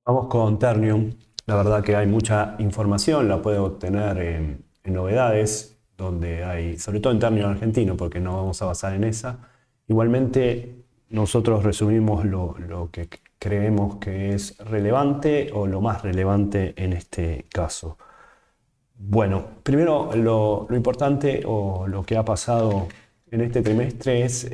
Vamos con Ternium. La verdad que hay mucha información, la puede obtener en novedades, donde hay, sobre todo en Ternium argentino, porque no vamos a basar en esa. Igualmente, nosotros resumimos lo que creemos que es relevante o lo más relevante en este caso. Bueno, primero lo importante o lo que ha pasado en este trimestre es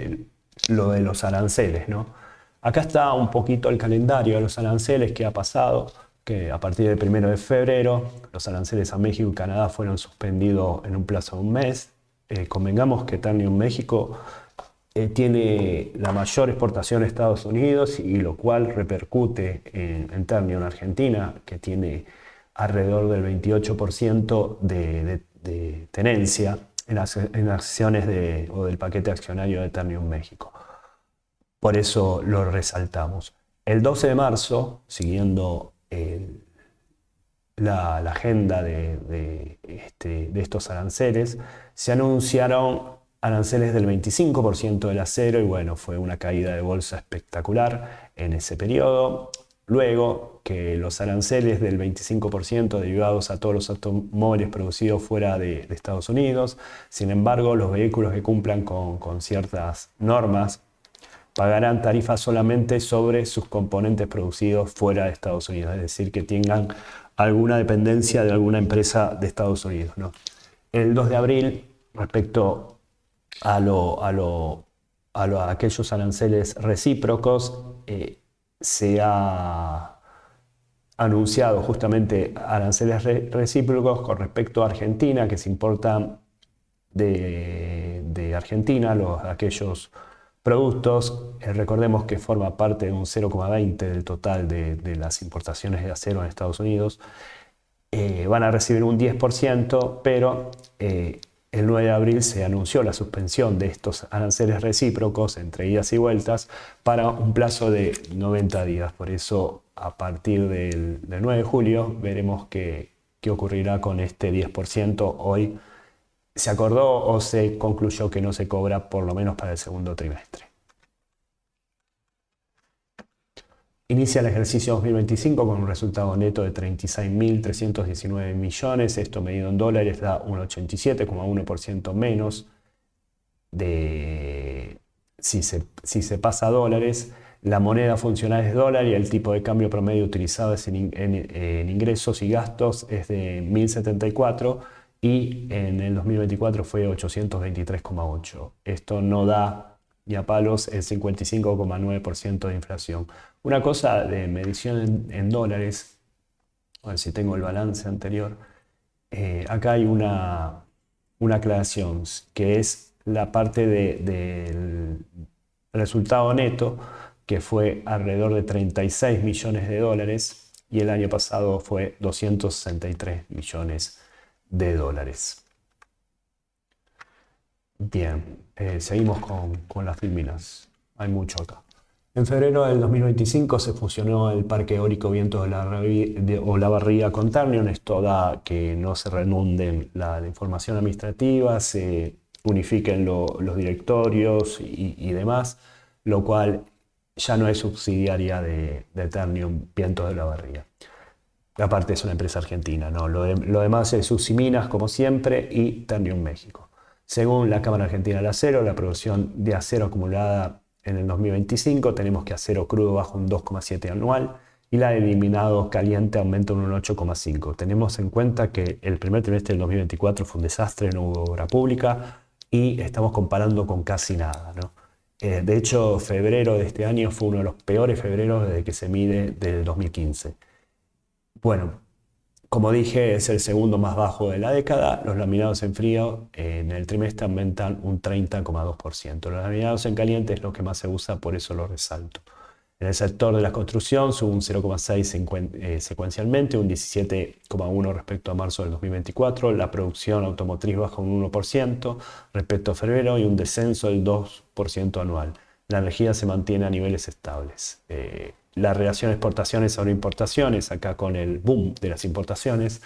lo de los aranceles, ¿no? Acá está un poquito el calendario de los aranceles que ha pasado, que a partir del 1 de febrero los aranceles a México y Canadá fueron suspendidos en un plazo de un mes. Convengamos que Ternium México tiene la mayor exportación a Estados Unidos y lo cual repercute en Ternium Argentina, que tiene alrededor del 28% de tenencia en acciones o del paquete accionario de Ternium México. Por eso lo resaltamos. El 12 de marzo, siguiendo la agenda de estos aranceles, se anunciaron aranceles del 25% del acero y bueno, fue una caída de bolsa espectacular en ese periodo. Luego que los aranceles del 25% derivados a todos los automóviles producidos fuera de Estados Unidos. Sin embargo, los vehículos que cumplan con ciertas normas pagarán tarifas solamente sobre sus componentes producidos fuera de Estados Unidos, es decir, que tengan alguna dependencia de alguna empresa de Estados Unidos, ¿no? El 2 de abril, respecto a aquellos aranceles recíprocos, se ha anunciado justamente aranceles recíprocos con respecto a Argentina, que se importan de Argentina, aquellos productos. Recordemos que forma parte de un 0,20 del total de las importaciones de acero en Estados Unidos. Van a recibir un 10%, pero el 9 de abril se anunció la suspensión de estos aranceles recíprocos entre idas y vueltas para un plazo de 90 días. Por eso, a partir del 9 de julio, veremos qué ocurrirá con este 10%. Hoy se acordó o se concluyó que no se cobra por lo menos para el segundo trimestre. Inicia el ejercicio 2025 con un resultado neto de 36.319 millones. Esto medido en dólares da un 87,1% menos de si se pasa a dólares. La moneda funcional es dólar y el tipo de cambio promedio utilizado es en ingresos y gastos es de 1.074 y en el 2024 fue 823,8. Esto no da ni a palos el 55,9% de inflación. Una cosa de medición en dólares, a ver si tengo el balance anterior. Acá hay una aclaración, que es la parte del resultado neto, que fue alrededor de 36 millones de dólares y el año pasado fue 263 millones de dólares. Bien, seguimos con las filminas. Hay mucho acá. En febrero del 2025 se fusionó el Parque Eólico Vientos de Olavarría con Ternium. Esto da que no se renunden la información administrativa, se unifiquen los directorios y demás, lo cual ya no es subsidiaria de Ternium Vientos de Olavarría. Aparte es una empresa argentina, ¿no? Lo demás es Usiminas, como siempre, y Ternium México. Según la Cámara Argentina del Acero, la producción de acero acumulada en el 2025, tenemos que acero crudo baja un 2,7 anual y la de eliminado caliente aumenta un 8,5. Tenemos en cuenta que el primer trimestre del 2024 fue un desastre, no hubo obra pública y estamos comparando con casi nada, ¿no? De hecho, febrero de este año fue uno de los peores febreros desde que se mide del 2015. Bueno, como dije, es el segundo más bajo de la década. Los laminados en frío en el trimestre aumentan un 30,2%. Los laminados en caliente es lo que más se usa, por eso lo resalto. En el sector de la construcción sube un 0,6 secuencialmente, un 17,1 respecto a marzo del 2024. La producción automotriz baja un 1% respecto a febrero y un descenso del 2% anual. La energía se mantiene a niveles estables. La relación exportaciones sobre importaciones, acá con el boom de las importaciones,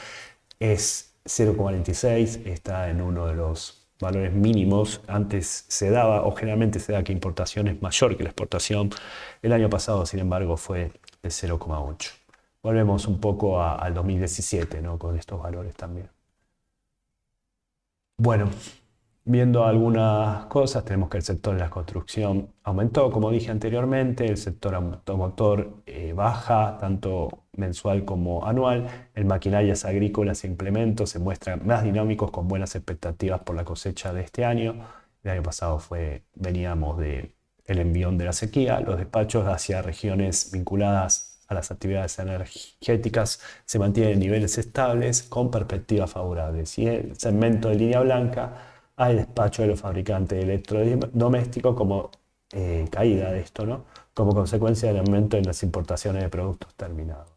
es 0,46, está en uno de los valores mínimos. Antes se daba, o generalmente se da, que importación es mayor que la exportación. El año pasado, sin embargo, fue de 0,8. Volvemos un poco al 2017, ¿no? Con estos valores también. Bueno, viendo algunas cosas, tenemos que el sector de la construcción aumentó, como dije anteriormente, el sector automotor baja, tanto mensual como anual, el maquinarias agrícolas e implementos se muestran más dinámicos con buenas expectativas por la cosecha de este año. El año pasado veníamos del envión de la sequía, los despachos hacia regiones vinculadas a las actividades energéticas se mantienen en niveles estables con perspectivas favorables. Y el segmento de línea blanca al despacho de los fabricantes de electrodomésticos como caída de esto, ¿no? Como consecuencia del aumento en las importaciones de productos terminados.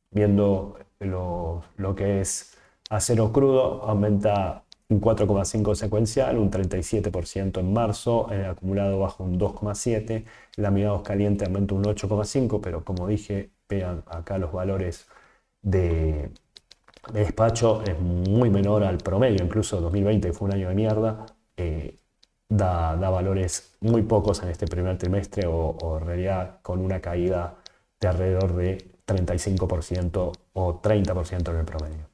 Viendo lo que es acero crudo, aumenta un 4,5 secuencial, un 37% en marzo, en el acumulado baja un 2,7, laminados caliente aumenta un 8,5, pero como dije, vean acá los valores de despacho es muy menor al promedio, incluso 2020 fue un año de mierda, da valores muy pocos en este primer trimestre o en realidad con una caída de alrededor de 35% o 30% en el promedio.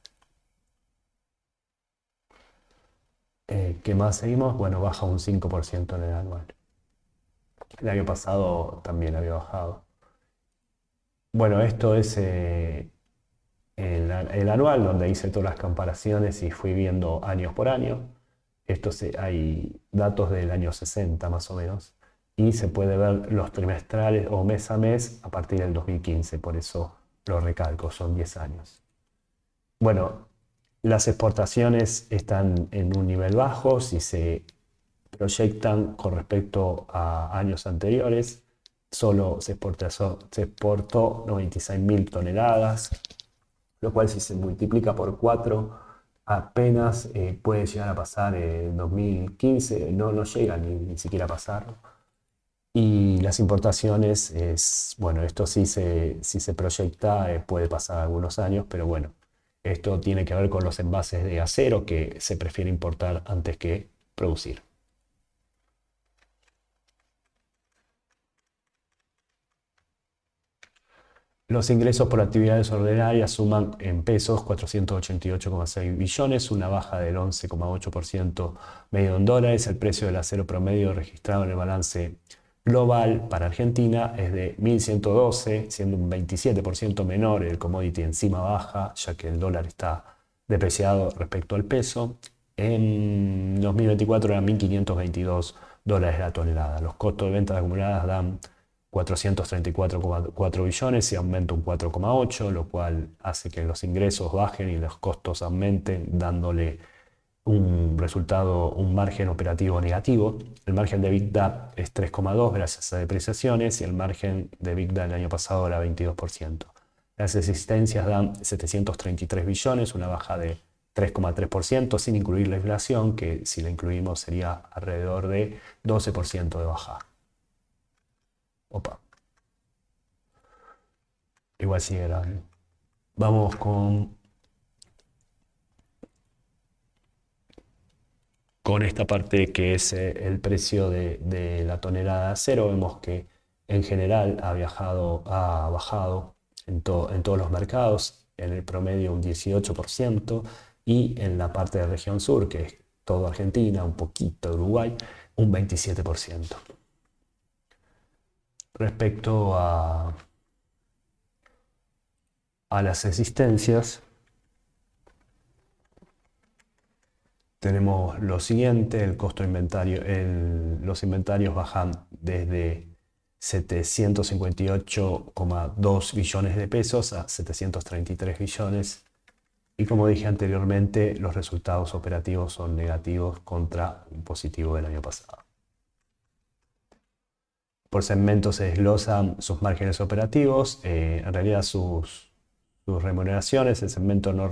¿Qué más seguimos? Bueno, baja un 5% en el anual. El año pasado también había bajado. Bueno, esto es el anual, donde hice todas las comparaciones y fui viendo años por año. Hay datos del año 60 más o menos. Y se puede ver los trimestrales o mes a mes a partir del 2015, por eso lo recalco, son 10 años. Bueno, las exportaciones están en un nivel bajo si se proyectan con respecto a años anteriores. Solo se exportó 96.000 toneladas, lo cual si se multiplica por 4 apenas puede llegar a pasar en 2015, no llega ni siquiera a pasar. Y las importaciones, bueno, esto sí se proyecta, puede pasar algunos años, pero bueno, esto tiene que ver con los envases de acero que se prefiere importar antes que producir. Los ingresos por actividades ordinarias suman en pesos 488,6 billones, una baja del 11,8% medio en dólares. El precio del acero promedio registrado en el balance global para Argentina es de 1.112, siendo un 27% menor. El commodity encima baja, ya que el dólar está depreciado respecto al peso. En 2024 eran 1.522 dólares la tonelada. Los costos de ventas acumuladas dan 434,4 billones y aumenta un 4,8, lo cual hace que los ingresos bajen y los costos aumenten, dándole un resultado, un margen operativo negativo. El margen de EBITDA es 3,2 gracias a depreciaciones y el margen de EBITDA del año pasado era 22%. Las existencias dan 733 billones, una baja de 3,3% sin incluir la inflación, que si la incluimos sería alrededor de 12% de baja. Opa. Igual sigue grande. Vamos con esta parte que es el precio de la tonelada de acero. Vemos que en general ha bajado en todos los mercados, en el promedio un 18% y en la parte de región sur, que es toda Argentina, un poquito Uruguay, un 27%. Respecto a las existencias, tenemos lo siguiente: el costo de inventario, los inventarios bajan desde 758,2 billones de pesos a 733 billones. Y como dije anteriormente, los resultados operativos son negativos contra un positivo del año pasado. Por segmento se desglosan sus márgenes operativos, en realidad sus remuneraciones. El segmento no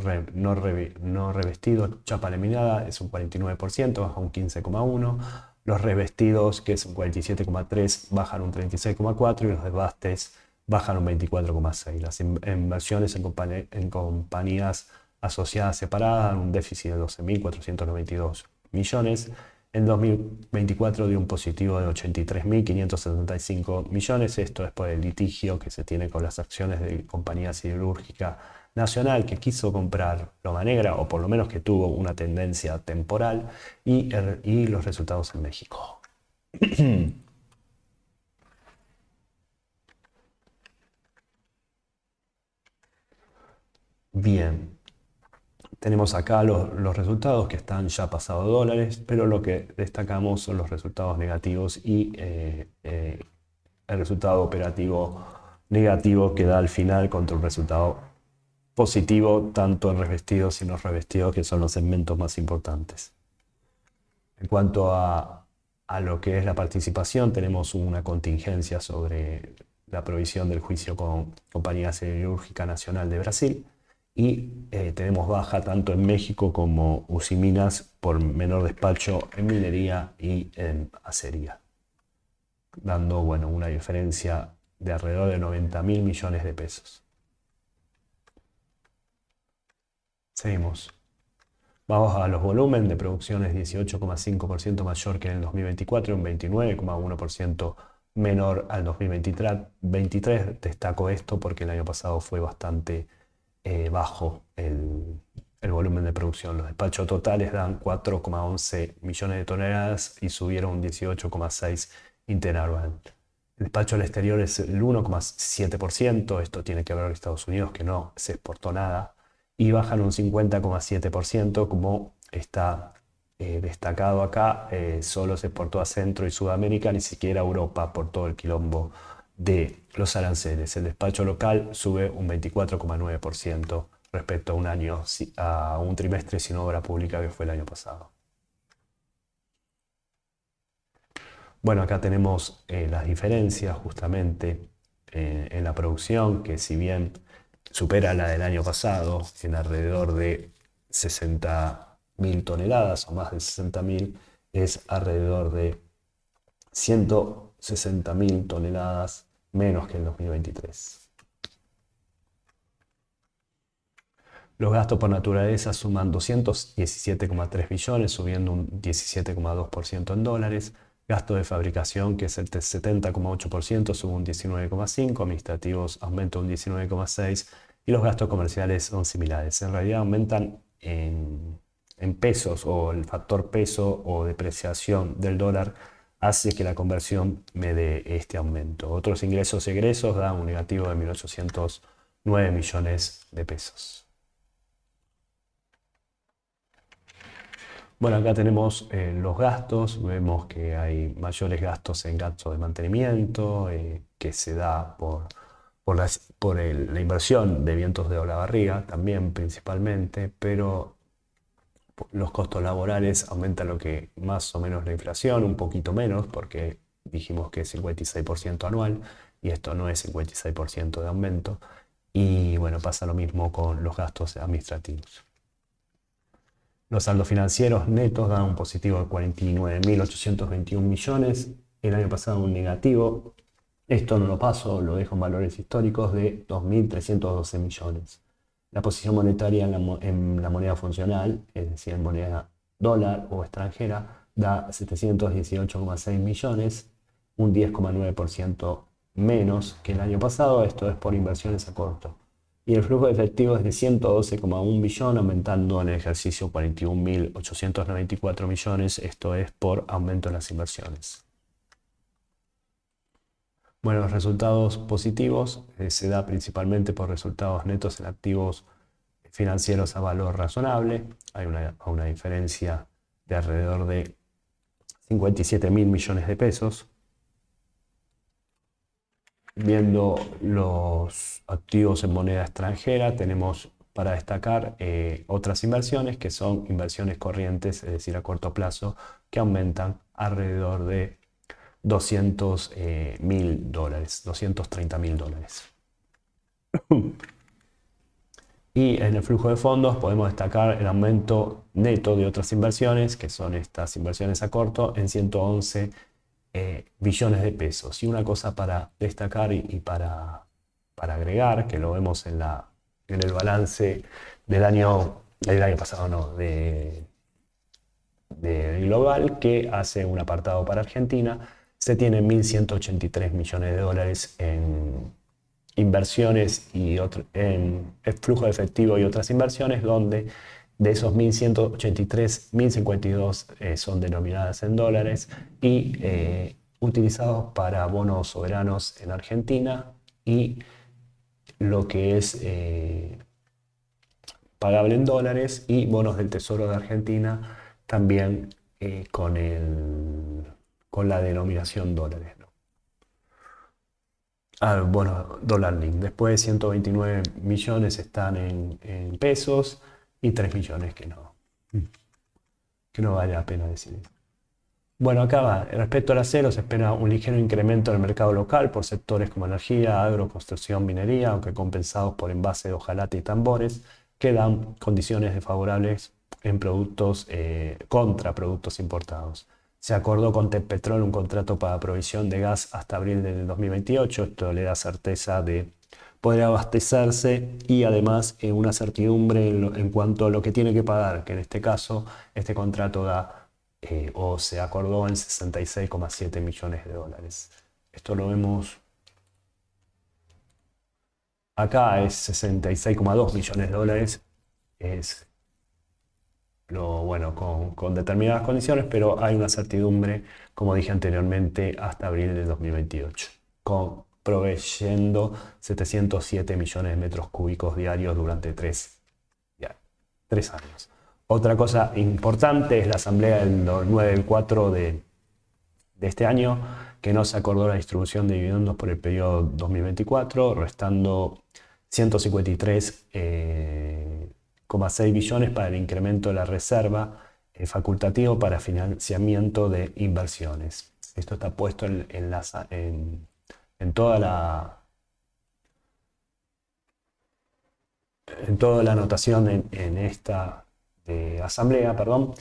revestido, chapa laminada, es un 49%, baja un 15,1%. Los revestidos, que es un 47,3%, bajan un 36,4%, y los desbastes bajan un 24,6%. Las inversiones en compañías asociadas separadas dan un déficit de 12.492 millones. En 2024 dio un positivo de 83.575 millones. Esto es por el litigio que se tiene con las acciones de Compañía Siderúrgica Nacional, que quiso comprar Loma Negra, o por lo menos que tuvo una tendencia temporal, y los resultados en México. Bien, tenemos acá los resultados que están ya pasados dólares, pero lo que destacamos son los resultados negativos y el resultado operativo negativo que da al final contra un resultado positivo, tanto en revestidos y no revestidos, que son los segmentos más importantes. En cuanto a lo que es la participación, tenemos una contingencia sobre la provisión del juicio con Compañía Siderúrgica Nacional de Brasil, y tenemos baja tanto en México como Usiminas por menor despacho en minería y en acería, dando una diferencia de alrededor de 90.000 millones de pesos. Seguimos. Vamos a los volúmenes de producción. Es 18,5% mayor que en el 2024, un 29,1% menor al 2023. Destaco esto porque el año pasado fue bastante bajo el volumen de producción. Los despachos totales dan 4,11 millones de toneladas y subieron un 18,6 interanual. El despacho al exterior es el 1,7%. Esto tiene que ver con Estados Unidos, que no se exportó nada, y bajan un 50,7%, como está destacado acá. Solo se exportó a Centro y Sudamérica, ni siquiera a Europa, por todo el quilombo de los aranceles. El despacho local sube un 24,9% respecto a un trimestre sin obra pública que fue el año pasado. Bueno, acá tenemos las diferencias justamente en la producción, que si bien supera la del año pasado en alrededor de 60.000 toneladas, o más de 60.000, es alrededor de 160.000 toneladas menos que en 2023. Los gastos por naturaleza suman 217,3 billones, subiendo un 17,2% en dólares. Gasto de fabricación, que es el 70,8%, sube un 19,5%. Administrativos aumenta un 19,6%. Y los gastos comerciales son similares. En realidad aumentan en pesos, o el factor peso o depreciación del dólar hace que la conversión me dé este aumento. Otros ingresos y egresos dan un negativo de 1.809 millones de pesos. Bueno, acá tenemos los gastos. Vemos que hay mayores gastos en gastos de mantenimiento, que se da por la inversión de vientos de Olavarría, también principalmente, pero los costos laborales aumentan lo que más o menos la inflación, un poquito menos, porque dijimos que es 56% anual, y esto no es 56% de aumento. Y bueno, pasa lo mismo con los gastos administrativos. Los saldos financieros netos dan un positivo de 49.821 millones. El año pasado un negativo. Esto no lo paso, lo dejo en valores históricos, de 2.312 millones. La posición monetaria en la moneda funcional, es decir, en moneda dólar o extranjera, da 718,6 millones, un 10,9% menos que el año pasado. Esto es por inversiones a corto. Y el flujo de efectivo es de 112,1 billón, aumentando en el ejercicio 41.894 millones. Esto es por aumento en las inversiones. Bueno, los resultados positivos se da principalmente por resultados netos en activos financieros a valor razonable. Hay una diferencia de alrededor de 57.000 millones de pesos. Viendo los activos en moneda extranjera, tenemos para destacar otras inversiones, que son inversiones corrientes, es decir, a corto plazo, que aumentan alrededor de 200.000 dólares, 230.000 dólares. Y en el flujo de fondos podemos destacar el aumento neto de otras inversiones, que son estas inversiones a corto, en 111 billones de pesos. Y una cosa para destacar y para agregar, que lo vemos en el balance del año pasado, no, global que hace un apartado para Argentina. Se tienen 1.183 millones de dólares en inversiones y en flujo de efectivo y otras inversiones, donde de esos 1.183, 1.052 son denominadas en dólares y utilizados para bonos soberanos en Argentina y lo que es pagable en dólares y bonos del Tesoro de Argentina también con la denominación dólares, ¿no? Bueno, dólar link. Después 129 millones están en pesos y 3 millones que no vale la pena decir. Bueno, acá va. Respecto al acero, se espera un ligero incremento en el mercado local por sectores como energía, agro, construcción, minería, aunque compensados por envase de hojalata y tambores, que dan condiciones desfavorables en productos contra productos importados. Se acordó con Teppetrol un contrato para provisión de gas hasta abril del 2028. Esto le da certeza de poder abastecerse y además una certidumbre en cuanto a lo que tiene que pagar, que en este caso este contrato da o se acordó en 66,7 millones de dólares. Esto lo vemos acá, es 66,2 millones de dólares. Es bueno, con determinadas condiciones, pero hay una certidumbre, como dije anteriormente, hasta abril del 2028, proveyendo 707 millones de metros cúbicos diarios durante 3 años. Otra cosa importante es la asamblea del 9 del 4 de este año, que no se acordó la distribución de dividendos por el periodo 2024, restando 153,6 billones para el incremento de la reserva facultativo para financiamiento de inversiones. Esto está puesto en toda la anotación en esta asamblea, perdón,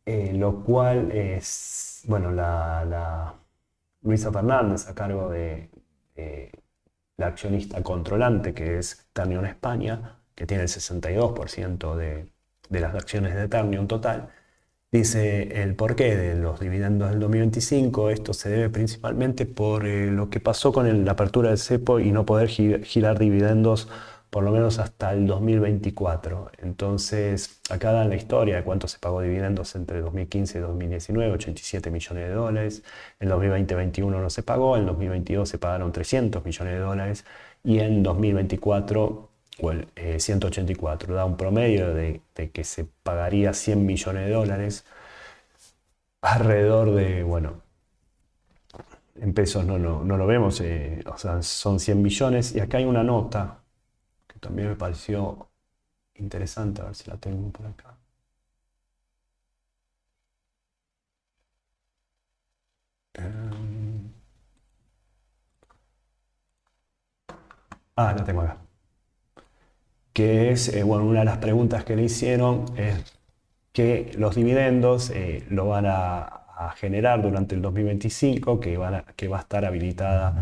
lo cual es, bueno, la Luisa Fernández a cargo de la accionista controlante, que es Ternium España, que tiene el 62% de las acciones de Ternium total, dice el porqué de los dividendos del 2025. Esto se debe principalmente por lo que pasó con la apertura del cepo y no poder girar dividendos por lo menos hasta el 2024. Entonces, acá dan la historia de cuánto se pagó dividendos entre 2015 y 2019, 87 millones de dólares. En 2020-21 no se pagó, en 2022 se pagaron 300 millones de dólares y en 2024 184. Da un promedio de que se pagaría 100 millones de dólares. Alrededor de, bueno, en pesos no lo vemos, o sea, son 100 millones. Y acá hay una nota que también me pareció interesante, a ver si la tengo por acá. La tengo acá. Que es, bueno, una de las preguntas que le hicieron es que los dividendos lo van a generar durante el 2025, que va a estar habilitada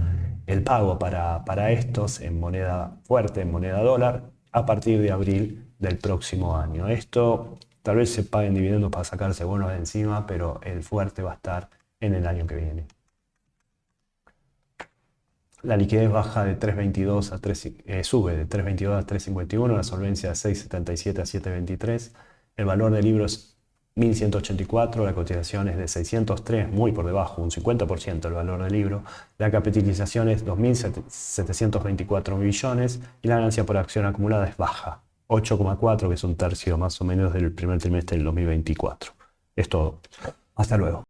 el pago para estos en moneda fuerte, en moneda dólar, a partir de abril del próximo año. Esto tal vez se paguen dividendos para sacarse bonos de encima, pero el fuerte va a estar en el año que viene. La liquidez baja de 3.22 a 3, sube de 3.22 a 3.51, la solvencia de 6.77 a 7.23, el valor del libro es 1.184, la cotización es de 603, muy por debajo, un 50% el valor del libro, la capitalización es 2.724 millones y la ganancia por acción acumulada es baja, 8,4, que es un tercio más o menos del primer trimestre del 2024. Es todo. Hasta luego.